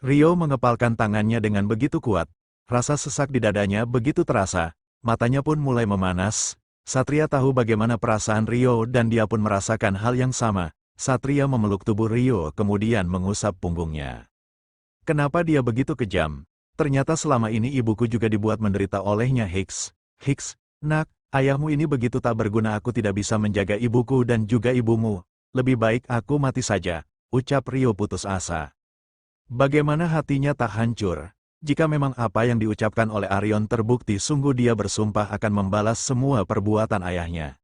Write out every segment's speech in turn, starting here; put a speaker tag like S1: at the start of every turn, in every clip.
S1: Rio mengepalkan tangannya dengan begitu kuat. Rasa sesak di dadanya begitu terasa, matanya pun mulai memanas. Satria tahu bagaimana perasaan Rio dan dia pun merasakan hal yang sama. Satria memeluk tubuh Rio kemudian mengusap punggungnya. Kenapa dia begitu kejam? Ternyata selama ini ibuku juga dibuat menderita olehnya Hicks. Hicks, nak, ayahmu ini begitu tak berguna, aku tidak bisa menjaga ibuku dan juga ibumu. Lebih baik aku mati saja, ucap Rio putus asa. Bagaimana hatinya tak hancur? Jika memang apa yang diucapkan oleh Arion terbukti, sungguh dia bersumpah akan membalas semua perbuatan ayahnya.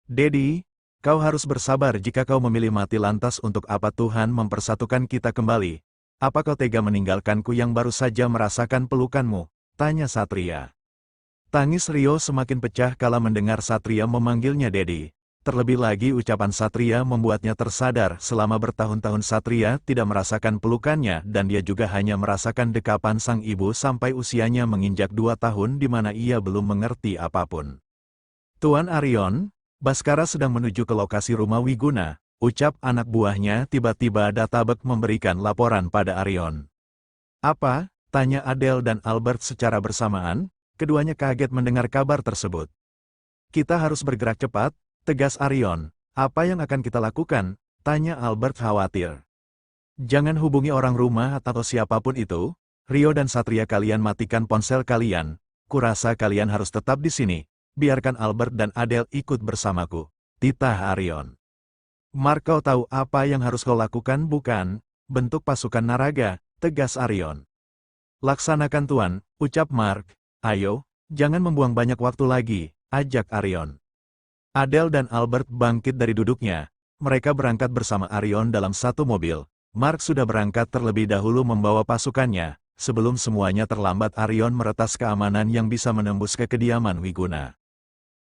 S1: Dedi, kau harus bersabar. Jika kau memilih mati, lantas untuk apa Tuhan mempersatukan kita kembali? Apa kau tega meninggalkanku yang baru saja merasakan pelukanmu? Tanya Satria. Tangis Rio semakin pecah kala mendengar Satria memanggilnya Dedi. Terlebih lagi ucapan Satria membuatnya tersadar selama bertahun-tahun Satria tidak merasakan pelukannya dan dia juga hanya merasakan dekapan sang ibu sampai usianya menginjak 2 tahun di mana ia belum mengerti apapun. Tuan Arion, Baskara sedang menuju ke lokasi rumah Wiguna, ucap anak buahnya. Tiba-tiba Databek memberikan laporan pada Arion. Apa? Tanya Adele dan Albert secara bersamaan, keduanya kaget mendengar kabar tersebut. Kita harus bergerak cepat, tegas Arion. Apa yang akan kita lakukan? Tanya Albert khawatir. Jangan hubungi orang rumah atau siapapun itu. Rio dan Satria, kalian matikan ponsel kalian. Kurasa kalian harus tetap di sini. Biarkan Albert dan Adele ikut bersamaku. Titah Arion. Mark, kau tahu apa yang harus kau lakukan bukan? Bentuk pasukan Naraga, tegas Arion. Laksanakan tuan, ucap Mark. Ayo, jangan membuang banyak waktu lagi, ajak Arion. Adele dan Albert bangkit dari duduknya. Mereka berangkat bersama Arion dalam satu mobil. Mark sudah berangkat terlebih dahulu membawa pasukannya. Sebelum semuanya terlambat, Arion meretas keamanan yang bisa menembus ke kediaman Wiguna.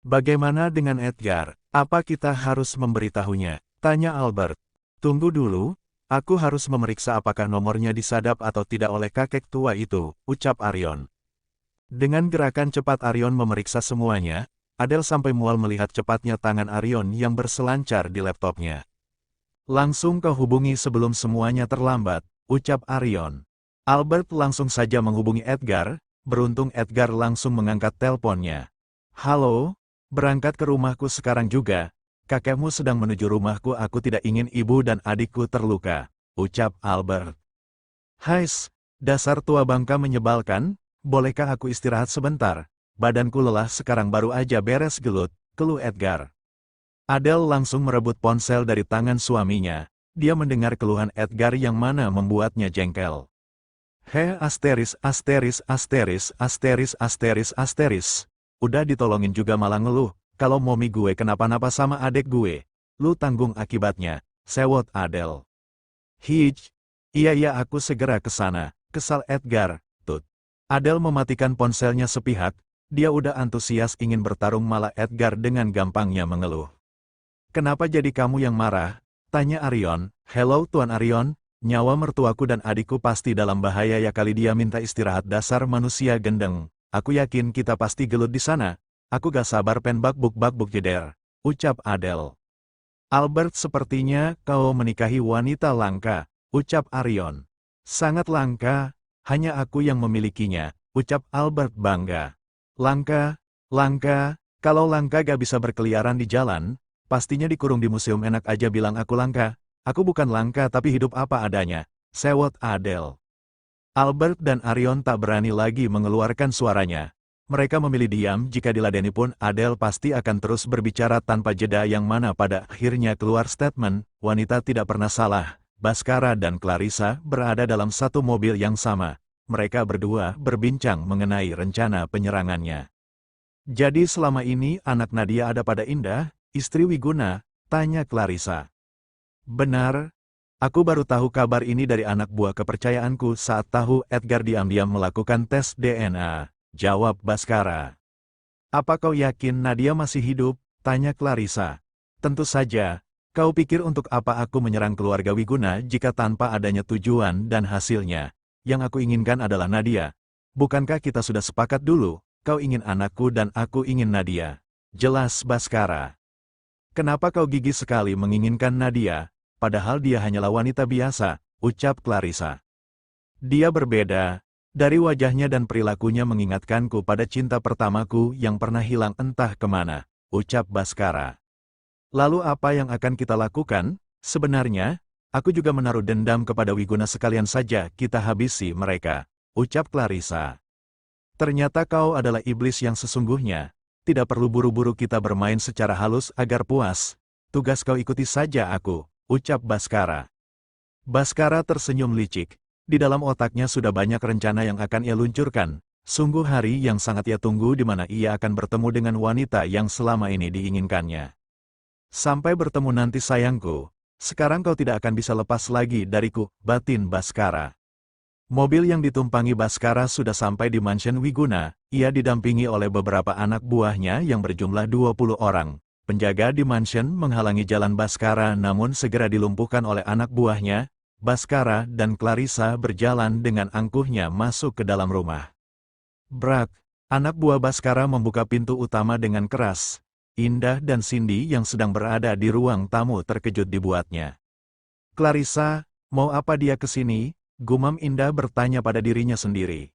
S1: Bagaimana dengan Edgar? Apa kita harus memberitahunya? Tanya Albert. Tunggu dulu, aku harus memeriksa apakah nomornya disadap atau tidak oleh kakek tua itu, ucap Arion. Dengan gerakan cepat Arion memeriksa semuanya. Adele sampai mual melihat cepatnya tangan Arion yang berselancar di laptopnya. Langsung kau hubungi sebelum semuanya terlambat, ucap Arion. Albert langsung saja menghubungi Edgar. Beruntung Edgar langsung mengangkat teleponnya. Halo, berangkat ke rumahku sekarang juga. Kakekmu sedang menuju rumahku, aku tidak ingin ibu dan adikku terluka, ucap Albert. Hais, dasar tua bangka menyebalkan, bolehkah aku istirahat sebentar? Badanku lelah sekarang, baru aja beres gelut, keluh Edgar. Adele langsung merebut ponsel dari tangan suaminya. Dia mendengar keluhan Edgar yang mana membuatnya jengkel. Asteris, asteris, asteris, asteris, asteris, asteris. Udah ditolongin juga malah ngeluh. Kalau momi gue kenapa-napa sama adek gue, lu tanggung akibatnya, sewot Adele. Iya aku segera ke sana, kesal Edgar, tut. Adele mematikan ponselnya sepihak. Dia udah antusias ingin bertarung, malah Edgar dengan gampangnya mengeluh. Kenapa jadi kamu yang marah? Tanya Arion. Hello Tuan Arion, nyawa mertuaku dan adikku pasti dalam bahaya ya, kali dia minta istirahat, dasar manusia gendeng. Aku yakin kita pasti gelut di sana. Aku gak sabar pen bakbuk jeder, ucap Adele. Albert, sepertinya kau menikahi wanita langka, ucap Arion. Sangat langka, hanya aku yang memilikinya, ucap Albert bangga. Langka, kalau langka gak bisa berkeliaran di jalan, pastinya dikurung di museum. Enak aja bilang aku langka. Aku bukan langka tapi hidup apa adanya, sewot Adele. Albert dan Arion tak berani lagi mengeluarkan suaranya. Mereka memilih diam. Jika diladeni pun Adele pasti akan terus berbicara tanpa jeda, yang mana pada akhirnya keluar statement, wanita tidak pernah salah. Baskara dan Clarissa berada dalam satu mobil yang sama. Mereka berdua berbincang mengenai rencana penyerangannya. Jadi selama ini anak Nadia ada pada Indah, istri Wiguna, tanya Clarissa. Benar, aku baru tahu kabar ini dari anak buah kepercayaanku saat tahu Edgar diam-diam melakukan tes DNA, jawab Baskara. Apa kau yakin Nadia masih hidup? Tanya Clarissa. Tentu saja, kau pikir untuk apa aku menyerang keluarga Wiguna jika tanpa adanya tujuan dan hasilnya? Yang aku inginkan adalah Nadia. Bukankah kita sudah sepakat dulu, kau ingin anakku dan aku ingin Nadia? Jelas Baskara. Kenapa kau gigih sekali menginginkan Nadia, padahal dia hanyalah wanita biasa, ucap Clarissa. Dia berbeda. Dari wajahnya dan perilakunya mengingatkanku pada cinta pertamaku yang pernah hilang entah kemana, ucap Bhaskara. Lalu apa yang akan kita lakukan? Sebenarnya, aku juga menaruh dendam kepada Wiguna, sekalian saja kita habisi mereka, ucap Clarissa. Ternyata kau adalah iblis yang sesungguhnya. Tidak perlu buru-buru kita bermain secara halus agar puas. Tugas kau ikuti saja aku, ucap Bhaskara. Bhaskara tersenyum licik. Di dalam otaknya sudah banyak rencana yang akan ia luncurkan. Sungguh hari yang sangat ia tunggu di mana ia akan bertemu dengan wanita yang selama ini diinginkannya. Sampai bertemu nanti sayangku. Sekarang kau tidak akan bisa lepas lagi dariku, batin Bhaskara. Mobil yang ditumpangi Bhaskara sudah sampai di mansion Wiguna. Ia didampingi oleh beberapa anak buahnya yang berjumlah 20 orang. Penjaga di mansion menghalangi jalan Bhaskara namun segera dilumpuhkan oleh anak buahnya. Bhaskara dan Clarissa berjalan dengan angkuhnya masuk ke dalam rumah. Brak! Anak buah Bhaskara membuka pintu utama dengan keras. Indah dan Cindy yang sedang berada di ruang tamu terkejut dibuatnya. Clarissa, mau apa dia ke sini? Gumam Indah bertanya pada dirinya sendiri.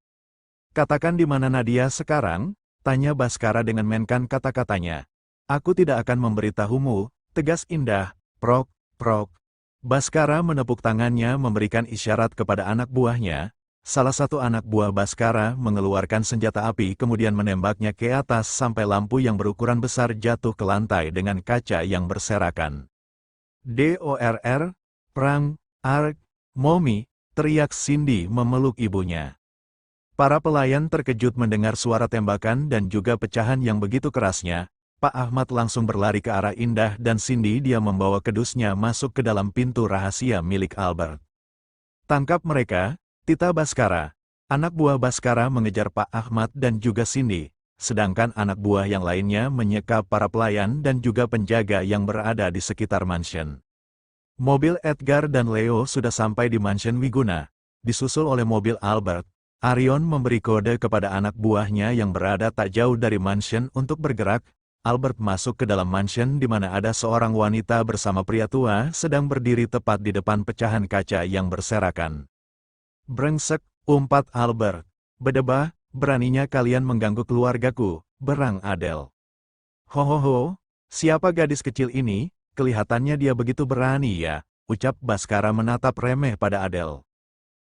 S1: Katakan di mana Nadia sekarang? Tanya Bhaskara dengan mainkan kata-katanya. Aku tidak akan memberitahumu, tegas Indah. Prok, prok. Bhaskara menepuk tangannya memberikan isyarat kepada anak buahnya. Salah satu anak buah Bhaskara mengeluarkan senjata api kemudian menembaknya ke atas sampai lampu yang berukuran besar jatuh ke lantai dengan kaca yang berserakan. DORR, perang, ark, Momi, teriak Cindy memeluk ibunya. Para pelayan terkejut mendengar suara tembakan dan juga pecahan yang begitu kerasnya. Pak Ahmad langsung berlari ke arah Indah dan Cindy. Dia membawa kedusnya masuk ke dalam pintu rahasia milik Albert. Tangkap mereka, Tita Bhaskara. Anak buah Bhaskara mengejar Pak Ahmad dan juga Cindy, sedangkan anak buah yang lainnya menyekap para pelayan dan juga penjaga yang berada di sekitar mansion. Mobil Edgar dan Leo sudah sampai di mansion Wiguna, disusul oleh mobil Albert. Arion memberi kode kepada anak buahnya yang berada tak jauh dari mansion untuk bergerak. Albert masuk ke dalam mansion di mana ada seorang wanita bersama pria tua sedang berdiri tepat di depan pecahan kaca yang berserakan. Brengsek, umpat Albert. Bedebah, beraninya kalian mengganggu keluargaku, berang Adele. Hohoho, siapa gadis kecil ini? Kelihatannya dia begitu berani ya, ucap Bhaskara menatap remeh pada Adele.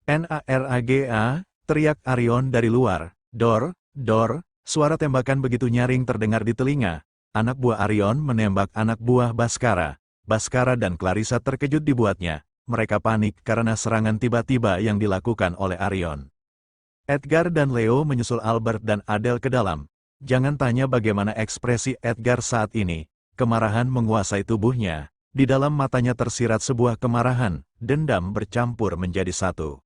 S1: NARAGA, teriak Arion dari luar. Dor, dor. Suara tembakan begitu nyaring terdengar di telinga. Anak buah Arion menembak anak buah Bhaskara. Bhaskara dan Clarissa terkejut dibuatnya. Mereka panik karena serangan tiba-tiba yang dilakukan oleh Arion. Edgar dan Leo menyusul Albert dan Adele ke dalam. Jangan tanya bagaimana ekspresi Edgar saat ini. Kemarahan menguasai tubuhnya. Di dalam matanya tersirat sebuah kemarahan, dendam bercampur menjadi satu.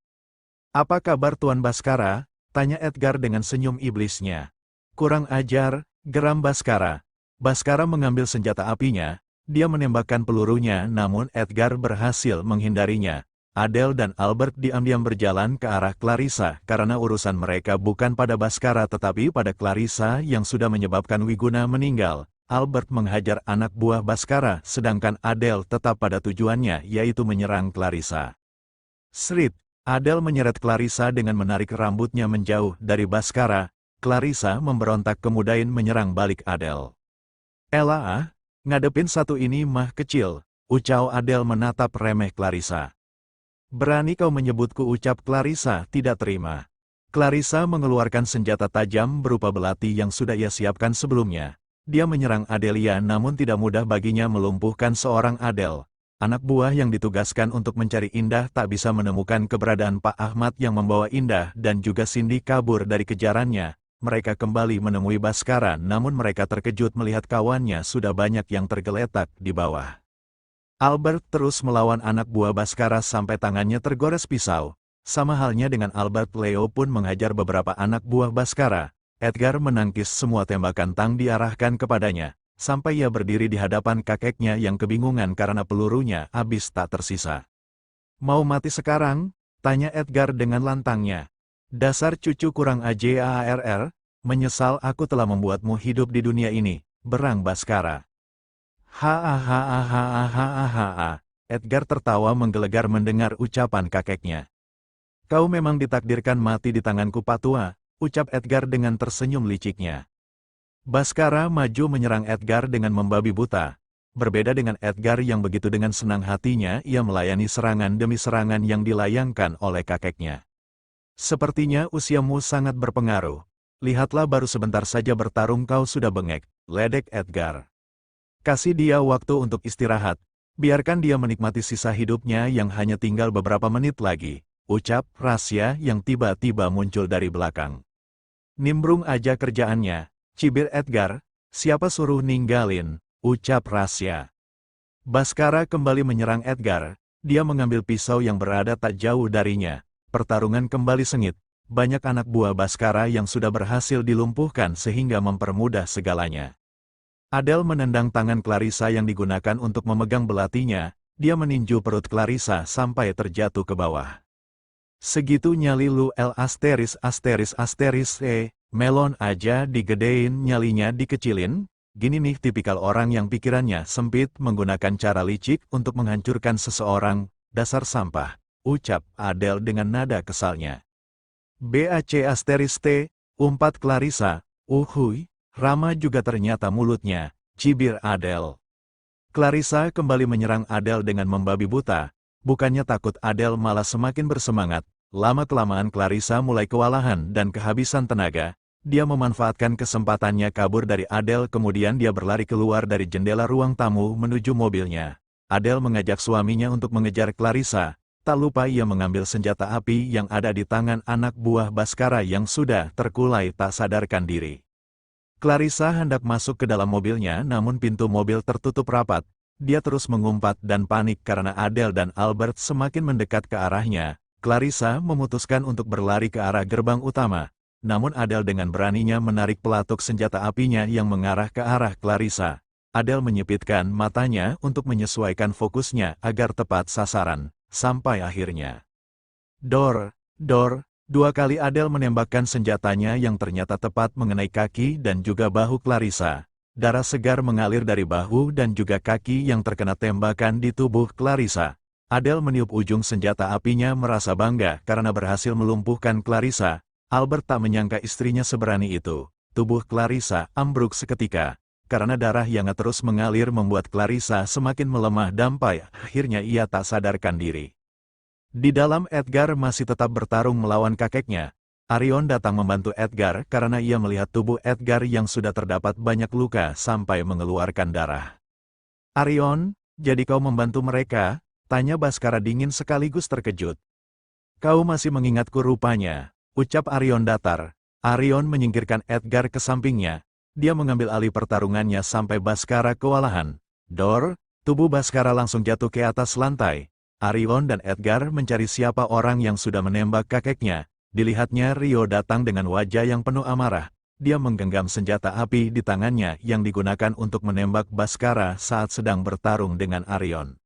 S1: Apa kabar Tuan Bhaskara? Tanya Edgar dengan senyum iblisnya. Kurang ajar, geram Bhaskara. Bhaskara mengambil senjata apinya, dia menembakkan pelurunya namun Edgar berhasil menghindarinya. Adele dan Albert diam-diam berjalan ke arah Clarissa karena urusan mereka bukan pada Bhaskara tetapi pada Clarissa yang sudah menyebabkan Wiguna meninggal. Albert menghajar anak buah Bhaskara sedangkan Adele tetap pada tujuannya yaitu menyerang Clarissa. Srit, Adele menyeret Clarissa dengan menarik rambutnya menjauh dari Bhaskara. Clarissa memberontak kemudian menyerang balik Adele. Elah, ngadepin satu ini mah kecil, ucap Adele menatap remeh Clarissa. Berani kau menyebutku, ucap Clarissa tidak terima. Clarissa mengeluarkan senjata tajam berupa belati yang sudah ia siapkan sebelumnya. Dia menyerang Adelia namun tidak mudah baginya melumpuhkan seorang Adele. Anak buah yang ditugaskan untuk mencari Indah tak bisa menemukan keberadaan Pak Ahmad yang membawa Indah dan juga Cindy kabur dari kejarannya. Mereka kembali menemui Bhaskara namun mereka terkejut melihat kawannya sudah banyak yang tergeletak di bawah. Albert terus melawan anak buah Bhaskara sampai tangannya tergores pisau. Sama halnya dengan Albert, Leo pun menghajar beberapa anak buah Bhaskara. Edgar menangkis semua tembakan tang diarahkan kepadanya, sampai ia berdiri di hadapan kakeknya yang kebingungan karena pelurunya habis tak tersisa. Mau mati sekarang? Tanya Edgar dengan lantangnya. Dasar cucu kurang ajar, menyesal aku telah membuatmu hidup di dunia ini, berang Bhaskara. Hahaha. Edgar tertawa menggelegar mendengar ucapan kakeknya. Kau memang ditakdirkan mati di tanganku Patua, ucap Edgar dengan tersenyum liciknya. Baskara maju menyerang Edgar dengan membabi buta. Berbeda dengan Edgar yang begitu dengan senang hatinya ia melayani serangan demi serangan yang dilayangkan oleh kakeknya. Sepertinya usiamu sangat berpengaruh. Lihatlah baru sebentar saja bertarung kau sudah bengek, ledek Edgar. Kasih dia waktu untuk istirahat. Biarkan dia menikmati sisa hidupnya yang hanya tinggal beberapa menit lagi, ucap Rasya yang tiba-tiba muncul dari belakang. Nimbrung aja kerjaannya, cibir Edgar, siapa suruh ninggalin, ucap Rasya. Baskara kembali menyerang Edgar, dia mengambil pisau yang berada tak jauh darinya. Pertarungan kembali sengit, banyak anak buah Baskara yang sudah berhasil dilumpuhkan sehingga mempermudah segalanya. Adele menendang tangan Clarissa yang digunakan untuk memegang belatinya, dia meninju perut Clarissa sampai terjatuh ke bawah. Segitu nyali lu melon aja digedein nyalinya dikecilin, gini nih tipikal orang yang pikirannya sempit menggunakan cara licik untuk menghancurkan seseorang, dasar sampah, ucap Adele dengan nada kesalnya. Umpat Clarissa, uhuy. Rama juga ternyata mulutnya, cibir Adele. Clarissa kembali menyerang Adele dengan membabi buta. Bukannya takut Adele malah semakin bersemangat. Lama-kelamaan Clarissa mulai kewalahan dan kehabisan tenaga. Dia memanfaatkan kesempatannya kabur dari Adele kemudian dia berlari keluar dari jendela ruang tamu menuju mobilnya. Adele mengajak suaminya untuk mengejar Clarissa. Tak lupa ia mengambil senjata api yang ada di tangan anak buah Baskara yang sudah terkulai tak sadarkan diri. Clarissa hendak masuk ke dalam mobilnya namun pintu mobil tertutup rapat. Dia terus mengumpat dan panik karena Adele dan Albert semakin mendekat ke arahnya. Clarissa memutuskan untuk berlari ke arah gerbang utama. Namun Adele dengan beraninya menarik pelatuk senjata apinya yang mengarah ke arah Clarissa. Adele menyipitkan matanya untuk menyesuaikan fokusnya agar tepat sasaran. Sampai akhirnya. Dor. Dua kali Adele menembakkan senjatanya yang ternyata tepat mengenai kaki dan juga bahu Clarissa. Darah segar mengalir dari bahu dan juga kaki yang terkena tembakan di tubuh Clarissa. Adele meniup ujung senjata apinya merasa bangga karena berhasil melumpuhkan Clarissa. Albert tak menyangka istrinya seberani itu. Tubuh Clarissa ambruk seketika. Karena darah yang terus mengalir membuat Clarissa semakin melemah sampai akhirnya ia tak sadarkan diri. Di dalam Edgar masih tetap bertarung melawan kakeknya. Arion datang membantu Edgar karena ia melihat tubuh Edgar yang sudah terdapat banyak luka sampai mengeluarkan darah. Arion, jadi kau membantu mereka? Tanya Baskara dingin sekaligus terkejut. Kau masih mengingatku rupanya, ucap Arion datar. Arion menyingkirkan Edgar ke sampingnya. Dia mengambil alih pertarungannya sampai Baskara kewalahan. Dor, tubuh Baskara langsung jatuh ke atas lantai. Arion dan Edgar mencari siapa orang yang sudah menembak kakeknya. Dilihatnya Rio datang dengan wajah yang penuh amarah. Dia menggenggam senjata api di tangannya yang digunakan untuk menembak Baskara saat sedang bertarung dengan Arion.